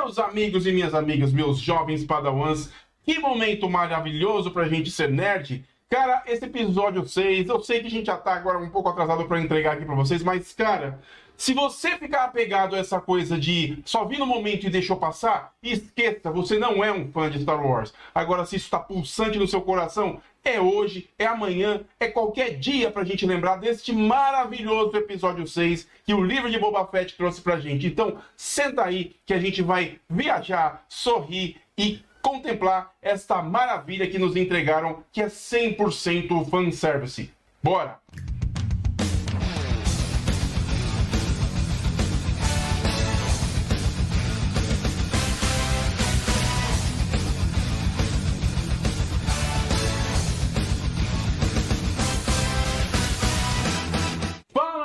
Meus amigos e minhas amigas, meus jovens padawans, que momento maravilhoso pra gente ser nerd. Cara, esse episódio 6, eu sei que a gente já tá agora um pouco atrasado pra entregar aqui pra vocês, mas, cara, se você ficar apegado a essa coisa de só vir no momento e deixou passar, esqueça, você não é um fã de Star Wars. Agora, se isso tá pulsante no seu coração, é hoje, é amanhã, é qualquer dia pra gente lembrar deste maravilhoso episódio 6 que o livro de Boba Fett trouxe pra gente. Então, senta aí que a gente vai viajar, sorrir e contemplar esta maravilha que nos entregaram, que é 100% fanservice. Bora!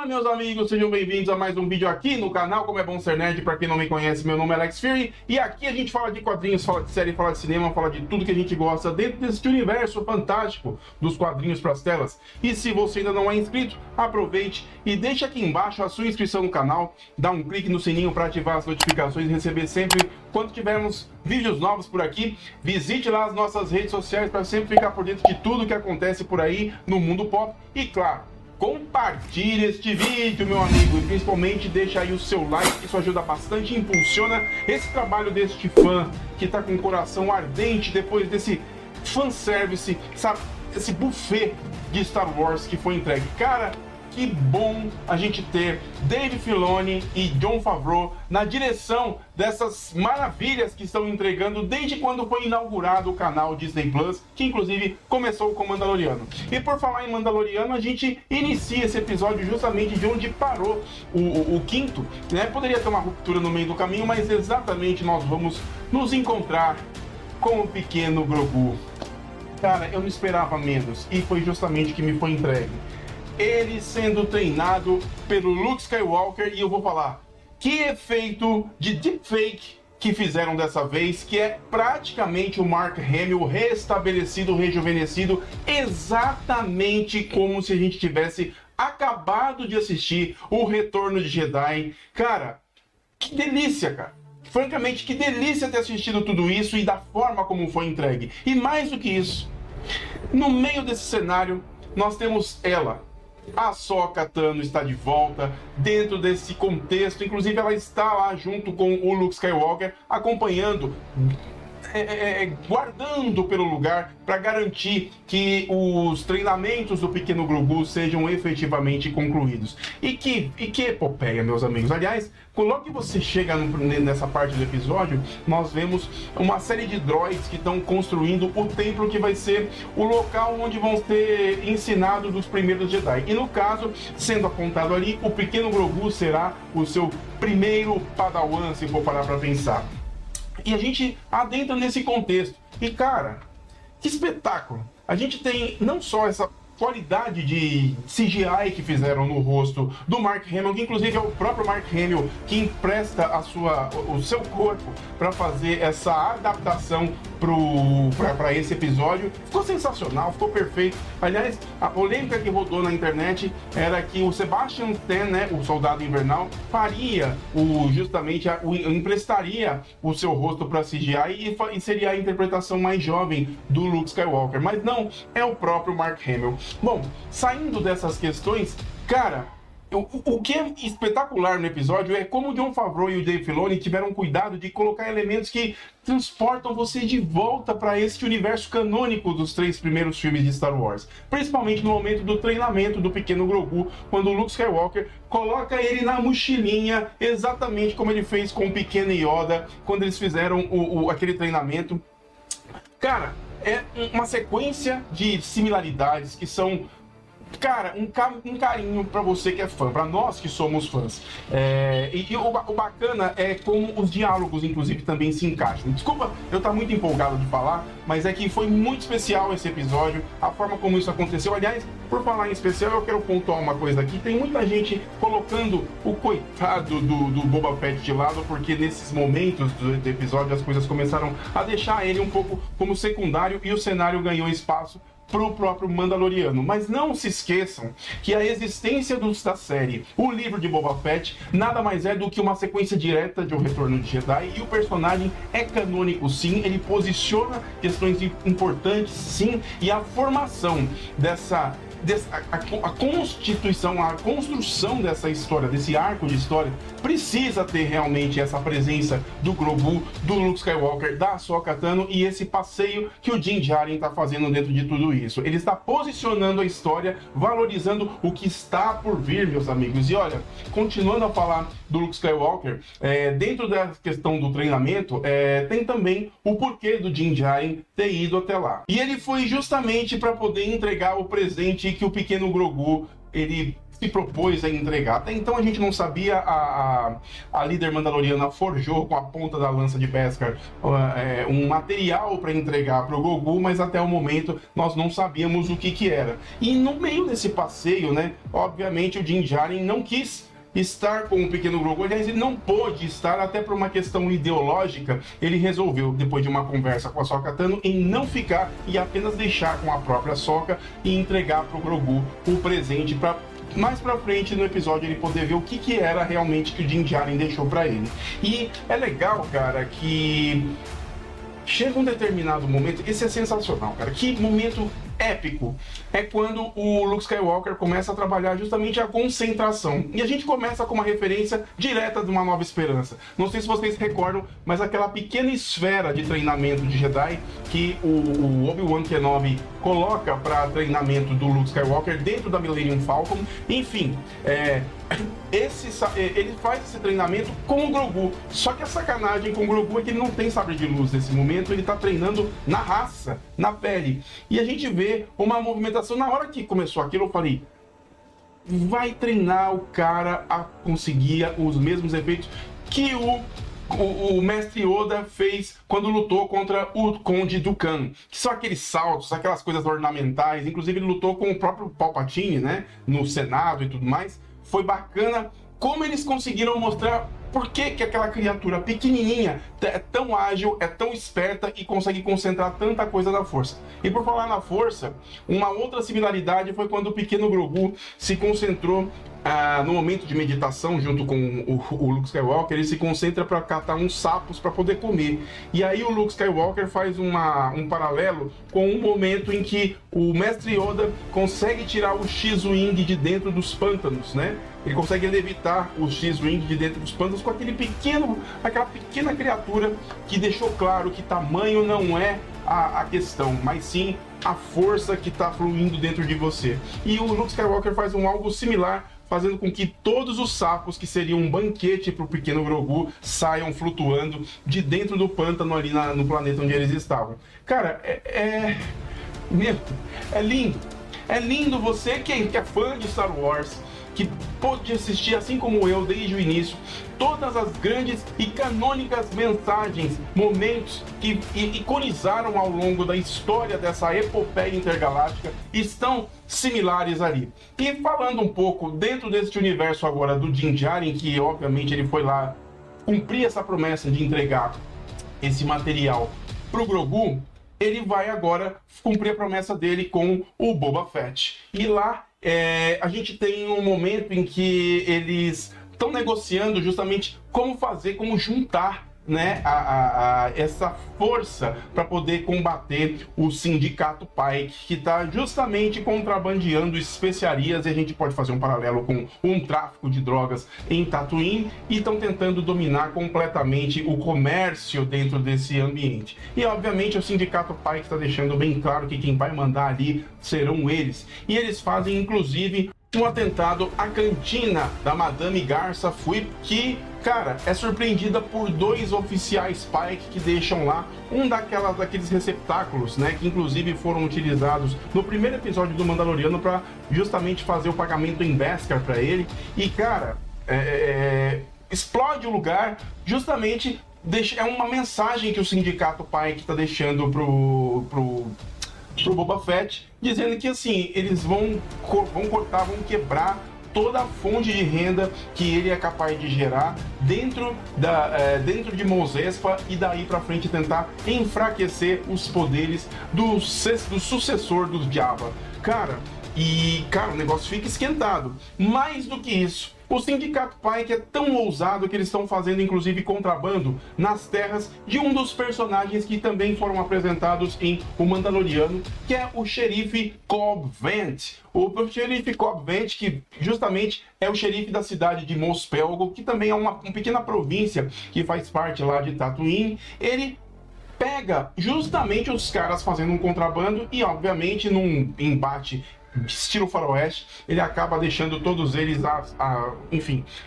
Meus amigos, sejam bem-vindos a mais um vídeo aqui no canal Como é Bom Ser Nerd. Pra quem não me conhece, meu nome é Alex Fury e aqui a gente fala de quadrinhos, fala de série, fala de cinema, fala de tudo que a gente gosta dentro desse universo fantástico dos quadrinhos pras telas. E se você ainda não é inscrito, aproveite e deixe aqui embaixo a sua inscrição no canal, dá um clique no sininho para ativar as notificações e receber sempre quando tivermos vídeos novos por aqui. Visite lá as nossas redes sociais para sempre ficar por dentro de tudo que acontece por aí no mundo pop e, claro, compartilhe este vídeo, meu amigo, e principalmente deixa aí o seu like, que isso ajuda bastante e impulsiona esse trabalho deste fã que tá com o coração ardente depois desse fanservice, sabe, esse buffet de Star Wars que foi entregue. Cara, que bom a gente ter Dave Filoni e Jon Favreau na direção dessas maravilhas que estão entregando desde quando foi inaugurado o canal Disney Plus, que inclusive começou com Mandaloriano. E por falar em Mandaloriano, a gente inicia esse episódio justamente de onde parou o quinto, né? Poderia ter uma ruptura no meio do caminho, mas exatamente nós vamos nos encontrar com o pequeno Grogu. Cara, eu não esperava menos e foi justamente o que me foi entregue. Ele sendo treinado pelo Luke Skywalker, e eu vou falar, que efeito de deepfake que fizeram dessa vez, que é praticamente o Mark Hamill restabelecido, rejuvenescido, exatamente como se a gente tivesse acabado de assistir o Retorno de Jedi. Cara, que delícia, cara. Francamente, que delícia ter assistido tudo isso e da forma como foi entregue. E mais do que isso, no meio desse cenário, nós temos ela. A Ahsoka Tano está de volta dentro desse contexto, inclusive ela está lá junto com o Luke Skywalker, acompanhando, guardando pelo lugar para garantir que os treinamentos do pequeno Grogu sejam efetivamente concluídos. E que epopeia, meus amigos. Aliás, logo que você chega nessa parte do episódio, nós vemos uma série de droids que estão construindo o templo que vai ser o local onde vão ser ensinados os primeiros Jedi. E no caso, sendo apontado ali, o pequeno Grogu será o seu primeiro Padawan, se for parar para pensar. E a gente adentra nesse contexto. E, cara, que espetáculo! A gente tem não só essa qualidade de CGI que fizeram no rosto do Mark Hamill, que inclusive é o próprio Mark Hamill que empresta o seu corpo para fazer essa adaptação para esse episódio. Ficou sensacional, ficou perfeito. Aliás, a polêmica que rodou na internet era que o Sebastian Stan, né, o Soldado Invernal, faria emprestaria o seu rosto para CGI e seria a interpretação mais jovem do Luke Skywalker. Mas não, é o próprio Mark Hamill. Bom, saindo dessas questões, cara, o que é espetacular no episódio é como o Jon Favreau e o Dave Filoni tiveram cuidado de colocar elementos que transportam você de volta para este universo canônico dos 3 primeiros filmes de Star Wars. Principalmente no momento do treinamento do pequeno Grogu, quando o Luke Skywalker coloca ele na mochilinha, exatamente como ele fez com o pequeno Yoda, quando eles fizeram aquele treinamento. Cara, é uma sequência de similaridades que são, cara, um carinho pra você que é fã, pra nós que somos fãs. O bacana é como os diálogos, inclusive, também se encaixam. Desculpa eu estar muito empolgado de falar, mas é que foi muito especial esse episódio, a forma como isso aconteceu. Aliás, por falar em especial, eu quero pontuar uma coisa aqui. Tem muita gente colocando o coitado do Boba Fett de lado, porque nesses momentos do episódio as coisas começaram a deixar ele um pouco como secundário e o cenário ganhou espaço pro próprio Mandaloriano. Mas não se esqueçam que a existência da série, o livro de Boba Fett, nada mais é do que uma sequência direta de O Retorno de Jedi, e o personagem é canônico sim, ele posiciona questões importantes sim, e a formação a constituição, a construção dessa história, desse arco de história, precisa ter realmente essa presença do Grogu, do Luke Skywalker, da Ahsoka Tano, e esse passeio que o Din Djarin está fazendo dentro de tudo isso. Ele está posicionando a história, valorizando o que está por vir, meus amigos. E olha, continuando a falar do Luke Skywalker, dentro da questão do treinamento, tem também o porquê do Din Djarin ter ido até lá. E ele foi justamente para poder entregar o presente que o pequeno Grogu, ele se propôs a entregar. Até então a gente não sabia, a líder mandaloriana forjou com a ponta da lança de Beskar um material para entregar para o Grogu, mas até o momento nós não sabíamos o que era. E no meio desse passeio, né, obviamente o Din Djarin não quis estar com o pequeno Grogu. Aliás, ele não pôde estar, até por uma questão ideológica. Ele resolveu, depois de uma conversa com a Ahsoka Tano, em não ficar e apenas deixar com a própria Ahsoka e entregar para o Grogu o presente, para mais pra frente no episódio ele poder ver o que era realmente que o Din Djarin deixou para ele. E é legal, cara, que chega um determinado momento, esse é sensacional, cara, que momento épico, é quando o Luke Skywalker começa a trabalhar justamente a concentração. E a gente começa com uma referência direta de Uma Nova Esperança. Não sei se vocês recordam, mas aquela pequena esfera de treinamento de Jedi que o Obi-Wan Kenobi coloca para treinamento do Luke Skywalker dentro da Millennium Falcon. Enfim, ele faz esse treinamento com o Grogu. Só que a sacanagem com o Grogu é que ele não tem sabre de luz nesse momento, ele tá treinando na raça, na pele. E a gente vê uma movimentação. Na hora que começou aquilo, eu falei, vai treinar o cara a conseguir os mesmos efeitos que o mestre Yoda fez quando lutou contra o Conde Dooku, que são aqueles saltos, aquelas coisas ornamentais. Inclusive ele lutou com o próprio Palpatine, né, no Senado e tudo mais. Foi bacana como eles conseguiram mostrar por que aquela criatura pequenininha é tão ágil, é tão esperta e consegue concentrar tanta coisa da força. E por falar na força, uma outra similaridade foi quando o pequeno Grogu se concentrou no momento de meditação junto com o Luke Skywalker. Ele se concentra para catar uns sapos para poder comer. E aí o Luke Skywalker faz um paralelo com um momento em que o mestre Yoda consegue tirar o X-Wing de dentro dos pântanos, né? Ele consegue levitar o X-Wing de dentro dos pântanos com aquela pequena criatura que deixou claro que tamanho não é a questão, mas sim a força que está fluindo dentro de você. E o Luke Skywalker faz algo similar, fazendo com que todos os sapos, que seriam um banquete para o pequeno Grogu, saiam flutuando de dentro do pântano ali no planeta onde eles estavam. Cara, é lindo. É lindo. Você que é fã de Star Wars, que pôde assistir, assim como eu, desde o início, todas as grandes e canônicas mensagens, momentos que iconizaram ao longo da história dessa epopeia intergaláctica, estão similares ali. E falando um pouco dentro deste universo agora do Din Djarin, que obviamente ele foi lá cumprir essa promessa de entregar esse material pro Grogu, ele vai agora cumprir a promessa dele com o Boba Fett. E lá a gente tem um momento em que eles estão negociando justamente como juntar, né, essa força para poder combater o Sindicato Pike, que está justamente contrabandeando especiarias. E a gente pode fazer um paralelo com um tráfico de drogas em Tatooine, e estão tentando dominar completamente o comércio dentro desse ambiente. E obviamente o Sindicato Pike está deixando bem claro que quem vai mandar ali serão eles. E eles fazem inclusive um atentado à cantina da Madame Garça Fwip, que, cara, é surpreendida por 2 oficiais Pike que deixam lá daqueles receptáculos, né, que inclusive foram utilizados no primeiro episódio do Mandaloriano para justamente fazer o pagamento em Beskar para ele. E, cara, explode o lugar, justamente é uma mensagem que o Sindicato Pike está deixando pro Boba Fett, dizendo que assim, eles vão quebrar toda a fonte de renda que ele é capaz de gerar dentro de Mos Espa e daí para frente tentar enfraquecer os poderes do sucessor dos Jabba. Cara, o negócio fica esquentado. Mais do que isso, o Sindicato Pike é tão ousado que eles estão fazendo, inclusive, contrabando nas terras de um dos personagens que também foram apresentados em O Mandaloriano, que é o xerife Cobb Vanth. O xerife Cobb Vanth, que justamente é o xerife da cidade de Mos Pelgo, que também é uma pequena província que faz parte lá de Tatooine. Ele pega justamente os caras fazendo um contrabando e, obviamente, num embate estilo faroeste, ele acaba deixando todos eles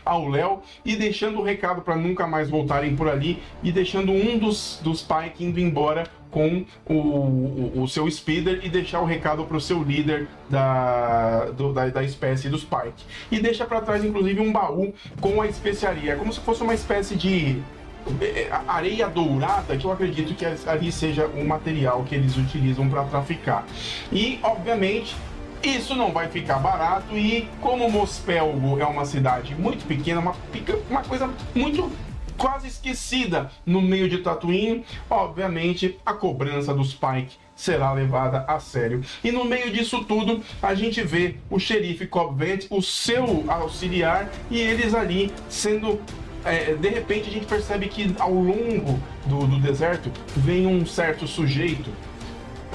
ao léu e deixando o recado para nunca mais voltarem por ali e deixando um dos Pike indo embora com o seu speeder e deixar o recado para o seu líder da espécie dos Pike. E deixa para trás, inclusive, um baú com a especiaria, como se fosse uma espécie de areia dourada, que eu acredito que ali seja o material que eles utilizam para traficar. E, obviamente, isso não vai ficar barato e, como Mos Pelgo é uma cidade muito pequena, uma coisa muito quase esquecida no meio de Tatooine, obviamente a cobrança dos Pike será levada a sério. E no meio disso tudo, a gente vê o xerife Cobb Vanth, o seu auxiliar, e eles ali sendo... de repente a gente percebe que ao longo do deserto vem um certo sujeito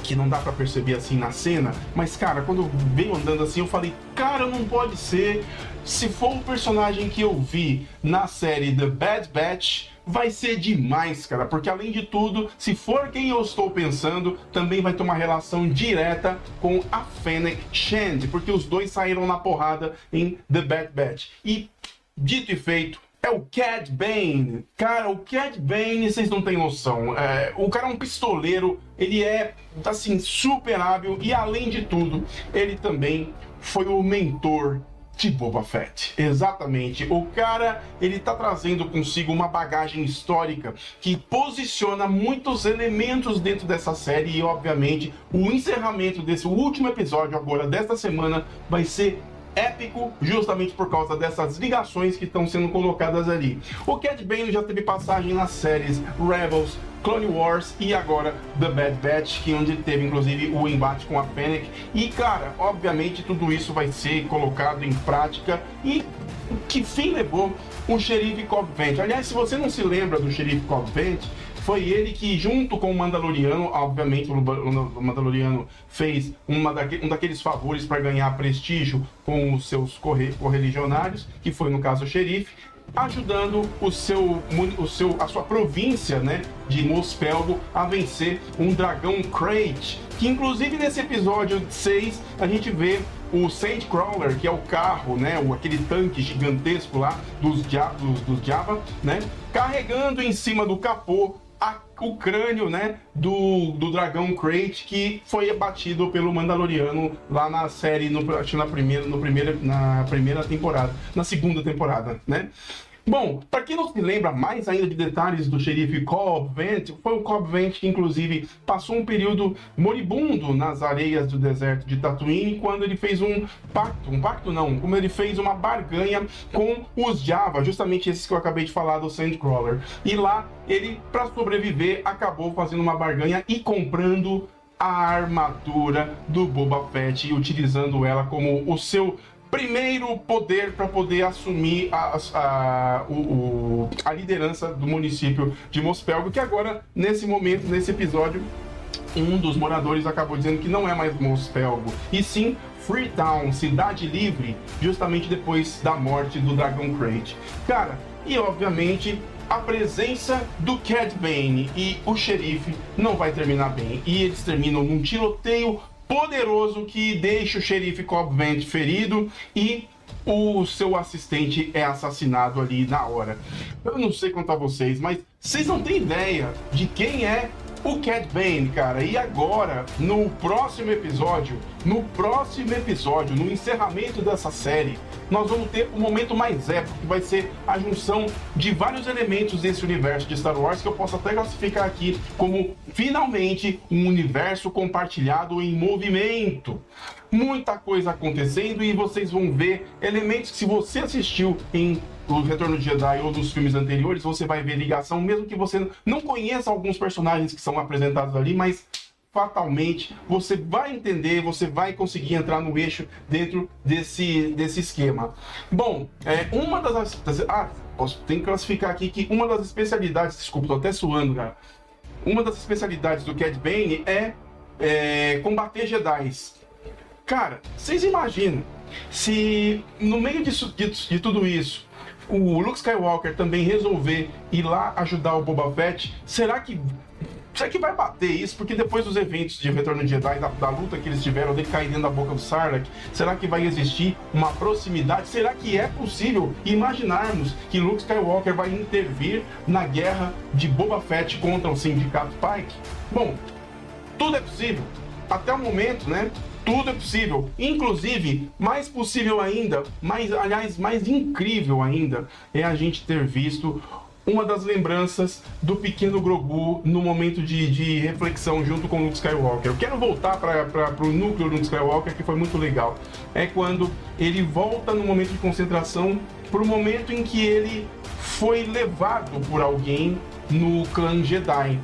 que não dá pra perceber assim na cena, mas cara, quando eu venho andando assim, eu falei, cara, não pode ser. Se for o personagem que eu vi na série The Bad Batch, vai ser demais, cara, porque além de tudo, se for quem eu estou pensando, também vai ter uma relação direta com a Fennec Shand, porque os dois saíram na porrada em The Bad Batch. E, dito e feito, é o Cad Bane. Cara, o Cad Bane, vocês não têm noção. O cara é um pistoleiro, ele é, assim, super hábil e, além de tudo, ele também foi o mentor de Boba Fett. Exatamente. O cara, ele tá trazendo consigo uma bagagem histórica que posiciona muitos elementos dentro dessa série e, obviamente, o encerramento desse último episódio agora, desta semana, vai ser épico, justamente por causa dessas ligações que estão sendo colocadas ali. O Cad Bane já teve passagem nas séries Rebels, Clone Wars e agora The Bad Batch, que onde teve inclusive o embate com a Fennec. E cara, obviamente tudo isso vai ser colocado em prática. E que fim levou o xerife Cobb Vanth? Aliás, se você não se lembra do xerife Cobb Vanth, foi ele que, junto com o Mandaloriano, obviamente o Mandaloriano fez um daqueles favores para ganhar prestígio com os seus correligionários, que foi no caso o xerife, ajudando a sua província, né, de Mos Pelgo a vencer um dragão Krayt, que inclusive nesse episódio 6 a gente vê o Sandcrawler, que é o carro, né, aquele tanque gigantesco lá dos Jabba, né, carregando em cima do capô o crânio, né, do dragão Krayt, que foi abatido pelo Mandaloriano lá na série, acho na primeira temporada, na segunda temporada, né? Bom, para quem não se lembra mais ainda de detalhes do xerife Cobb Vanth, foi o Cobb Vanth que inclusive passou um período moribundo nas areias do deserto de Tatooine, quando ele fez como ele fez uma barganha com os Jabba, justamente esses que eu acabei de falar do Sandcrawler. E lá ele, para sobreviver, acabou fazendo uma barganha e comprando a armadura do Boba Fett e utilizando ela como o seu primeiro poder para poder assumir a liderança do município de Mos Pelgo, que agora, nesse momento, nesse episódio, um dos moradores acabou dizendo que não é mais Mos Pelgo, e sim Freetown, Cidade Livre, justamente depois da morte do dragão Krayt. Cara, e obviamente a presença do Cad Bane e o xerife não vai terminar bem, e eles terminam num tiroteio poderoso que deixa o xerife Cobb Vanth ferido e o seu assistente é assassinado ali na hora. Eu não sei quanto a vocês, mas vocês não têm ideia de quem é o Cad Bane, cara. E agora, no próximo episódio, no encerramento dessa série, nós vamos ter o momento mais épico, que vai ser a junção de vários elementos desse universo de Star Wars, que eu posso até classificar aqui como, finalmente, um universo compartilhado em movimento. Muita coisa acontecendo e vocês vão ver elementos que, se você assistiu em O Retorno de Jedi ou dos filmes anteriores, você vai ver ligação, mesmo que você não conheça alguns personagens que são apresentados ali, mas fatalmente você vai entender, você vai conseguir entrar no eixo dentro desse esquema. Bom, uma das... tenho que classificar aqui que uma das especialidades, desculpa, tô até suando, cara. Uma das especialidades do Cad Bane é combater Jedis. Cara, vocês imaginam se no meio de tudo isso o Luke Skywalker também resolver ir lá ajudar o Boba Fett? Será que vai bater isso? Porque depois dos eventos de Retorno de Jedi, da luta que eles tiveram, dele cair dentro da boca do Sarlacc, será que vai existir uma proximidade? Será que é possível imaginarmos que Luke Skywalker vai intervir na guerra de Boba Fett contra o Sindicato Pike? Bom, tudo é possível. Até o momento, né? Tudo é possível. Inclusive, mais possível ainda, mais incrível ainda, é a gente ter visto uma das lembranças do pequeno Grogu no momento de reflexão junto com o Luke Skywalker. Eu quero voltar para o núcleo do Luke Skywalker, que foi muito legal. É quando ele volta no momento de concentração para o momento em que ele foi levado por alguém no clã Jedi.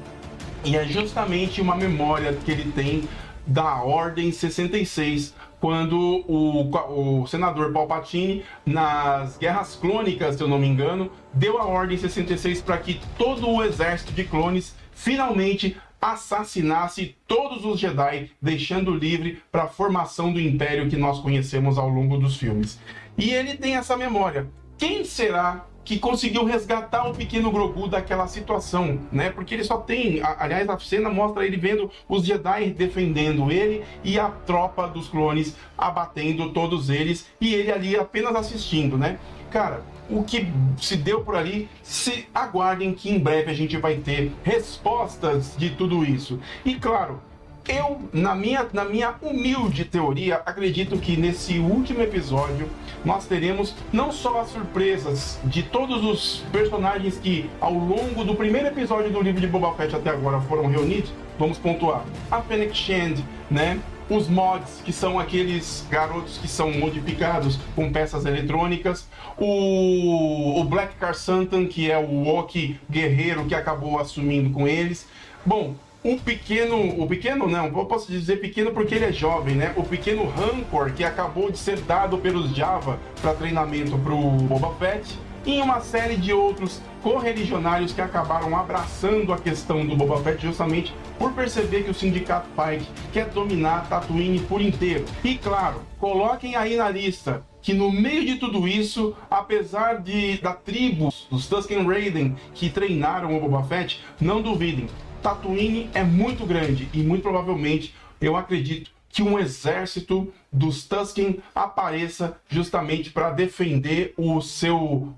E é justamente uma memória que ele tem da Ordem 66, quando o senador Palpatine, nas Guerras Clônicas, se eu não me engano, deu a Ordem 66 para que todo o exército de clones finalmente assassinasse todos os Jedi, deixando livre para a formação do Império que nós conhecemos ao longo dos filmes. E ele tem essa memória. Quem será que conseguiu resgatar o pequeno Grogu daquela situação, né? Porque ele só tem... Aliás, a cena mostra ele vendo os Jedi defendendo ele e a tropa dos clones abatendo todos eles e ele ali apenas assistindo, né? Cara, o que se deu por ali, se aguardem que em breve a gente vai ter respostas de tudo isso. E claro, eu, na minha humilde teoria, acredito que nesse último episódio nós teremos não só as surpresas de todos os personagens que ao longo do primeiro episódio do livro de Boba Fett até agora foram reunidos. Vamos pontuar a Fennec Shand, né? Os mods, que são aqueles garotos que são modificados com peças eletrônicas, o Black Krrsantan, que é o Wookiee guerreiro que acabou assumindo com eles. Bom, o pequeno não, eu posso dizer pequeno porque ele é jovem, né? O pequeno Rancor, que acabou de ser dado pelos Java para treinamento para o Boba Fett, e uma série de outros correligionários que acabaram abraçando a questão do Boba Fett justamente por perceber que o Sindicato Pike quer dominar Tatooine por inteiro. E claro, coloquem aí na lista que no meio de tudo isso, apesar da tribo dos Tusken Raiden que treinaram o Boba Fett, não duvidem, Tatooine é muito grande e muito provavelmente, eu acredito, que um exército dos Tusken apareça justamente para defender o seu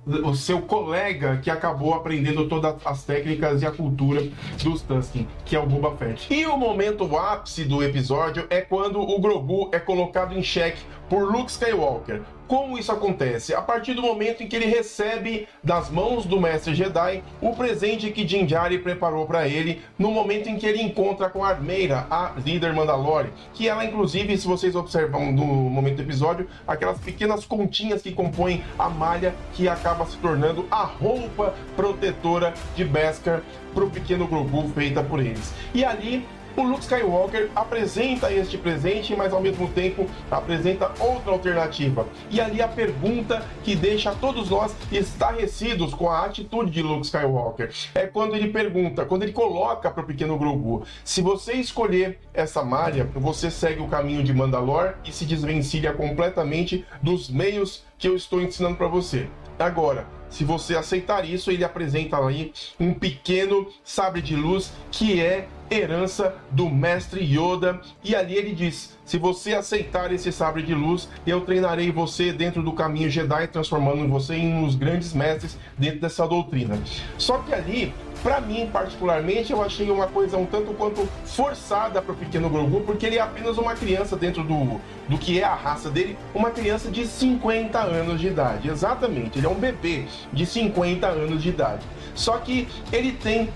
colega que acabou aprendendo todas as técnicas e a cultura dos Tusken, que é o Boba Fett. E o momento ápice do episódio é quando o Grogu é colocado em xeque por Luke Skywalker. Como isso acontece? A partir do momento em que ele recebe das mãos do Mestre Jedi o presente que Din Djarin preparou para ele no momento em que ele encontra com a Armeira, a líder Mandalore, que ela inclusive, se vocês observam no momento do episódio, aquelas pequenas continhas que compõem a malha que acaba se tornando a roupa protetora de Beskar para o pequeno Grogu feita por eles. E ali o Luke Skywalker apresenta este presente, mas ao mesmo tempo apresenta outra alternativa. E ali a pergunta que deixa todos nós estarrecidos com a atitude de Luke Skywalker é quando ele pergunta, quando ele coloca para o pequeno Grogu: se você escolher essa malha, você segue o caminho de Mandalore e se desvencilha completamente dos meios que eu estou ensinando para você. Agora, se você aceitar isso, ele apresenta aí um pequeno sabre de luz que é herança do mestre Yoda, e ali ele diz: se você aceitar esse sabre de luz, eu treinarei você dentro do caminho Jedi, transformando você em um dos grandes mestres dentro dessa doutrina. Só que ali, pra mim particularmente, eu achei uma coisa um tanto quanto forçada para o pequeno Grogu, porque ele é apenas uma criança dentro do que é a raça dele, uma criança de 50 anos de idade, exatamente, ele é um bebê de 50 anos de idade. Só que ele tem,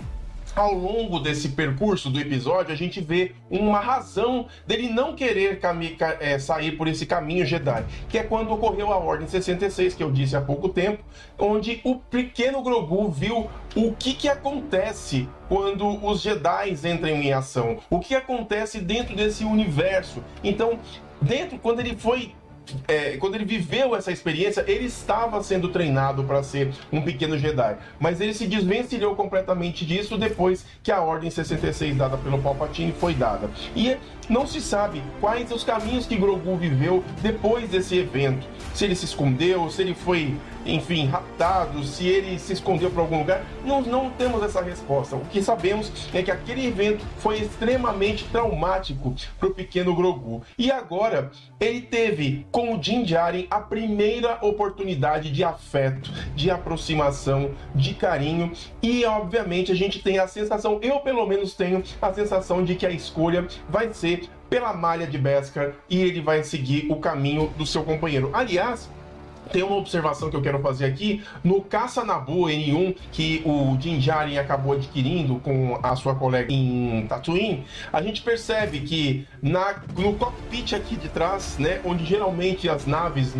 ao longo desse percurso do episódio, a gente vê uma razão dele não querer sair por esse caminho Jedi, que é quando ocorreu a Ordem 66, que eu disse há pouco tempo, onde o pequeno Grogu viu o que acontece quando os Jedi entram em ação, o que acontece dentro desse universo. Então, quando ele viveu essa experiência, ele estava sendo treinado para ser um pequeno Jedi, mas ele se desvencilhou completamente disso depois que a Ordem 66 dada pelo Palpatine foi dada. E não se sabe quais os caminhos que Grogu viveu depois desse evento. Se ele se escondeu, se ele foi, enfim, raptado, se ele se escondeu para algum lugar, não temos essa resposta. O que sabemos é que aquele evento foi extremamente traumático para o pequeno Grogu. E agora ele teve com o Din Djarin a primeira oportunidade de afeto, de aproximação, de carinho, e obviamente a gente tem a sensação, eu pelo menos tenho a sensação de que a escolha vai ser pela malha de Beskar e ele vai seguir o caminho do seu companheiro. Aliás, tem uma observação que eu quero fazer aqui. No Caça Naboo N1, que o Din Djarin acabou adquirindo com a sua colega em Tatooine, a gente percebe que no cockpit aqui de trás, né, onde geralmente as naves,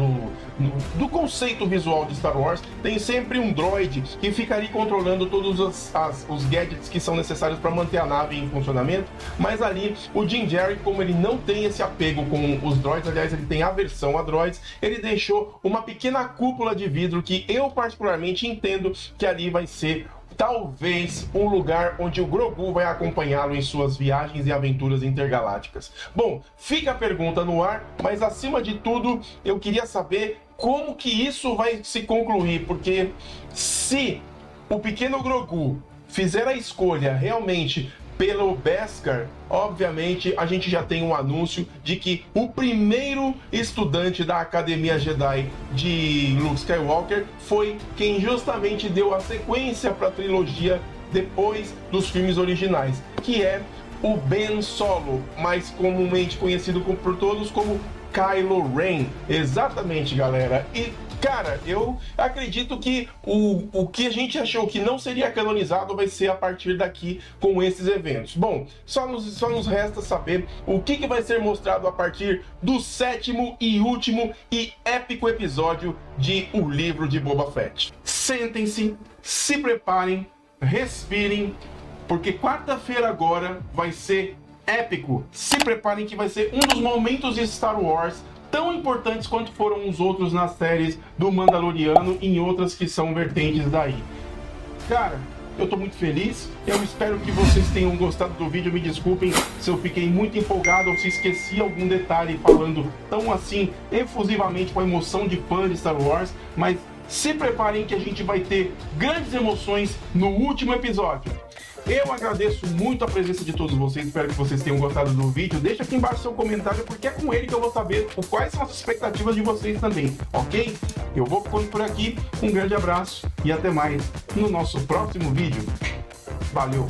do conceito visual de Star Wars, tem sempre um droid que fica ali controlando todos os gadgets que são necessários para manter a nave em funcionamento. Mas ali, o Din Djarin, como ele não tem esse apego com os droids, aliás, ele tem aversão a droids, ele deixou uma pequena cúpula de vidro que eu particularmente entendo que ali vai ser talvez um lugar onde o Grogu vai acompanhá-lo em suas viagens e aventuras intergalácticas. Bom, fica a pergunta no ar, mas acima de tudo eu queria saber como que isso vai se concluir, porque se o pequeno Grogu fizer a escolha realmente pelo Beskar, obviamente a gente já tem um anúncio de que o primeiro estudante da Academia Jedi de Luke Skywalker foi quem justamente deu a sequência para a trilogia depois dos filmes originais, que é o Ben Solo, mais comumente conhecido por todos como Kylo Ren. Exatamente, galera. E cara, eu acredito que o que a gente achou que não seria canonizado vai ser a partir daqui com esses eventos. Bom, só nos resta saber o que vai ser mostrado a partir do 7º e último e épico episódio de O Livro de Boba Fett. Sentem-se, se preparem, respirem, porque quarta-feira agora vai ser épico. Se preparem que vai ser um dos momentos de Star Wars tão importantes quanto foram os outros nas séries do Mandaloriano e em outras que são vertentes daí. Cara, eu tô muito feliz, eu espero que vocês tenham gostado do vídeo, me desculpem se eu fiquei muito empolgado ou se esqueci algum detalhe falando tão assim efusivamente com a emoção de fã de Star Wars, mas se preparem que a gente vai ter grandes emoções no último episódio. Eu agradeço muito a presença de todos vocês, espero que vocês tenham gostado do vídeo. Deixa aqui embaixo seu comentário, porque é com ele que eu vou saber quais são as expectativas de vocês também, ok? Eu vou ficando por aqui, um grande abraço e até mais no nosso próximo vídeo. Valeu!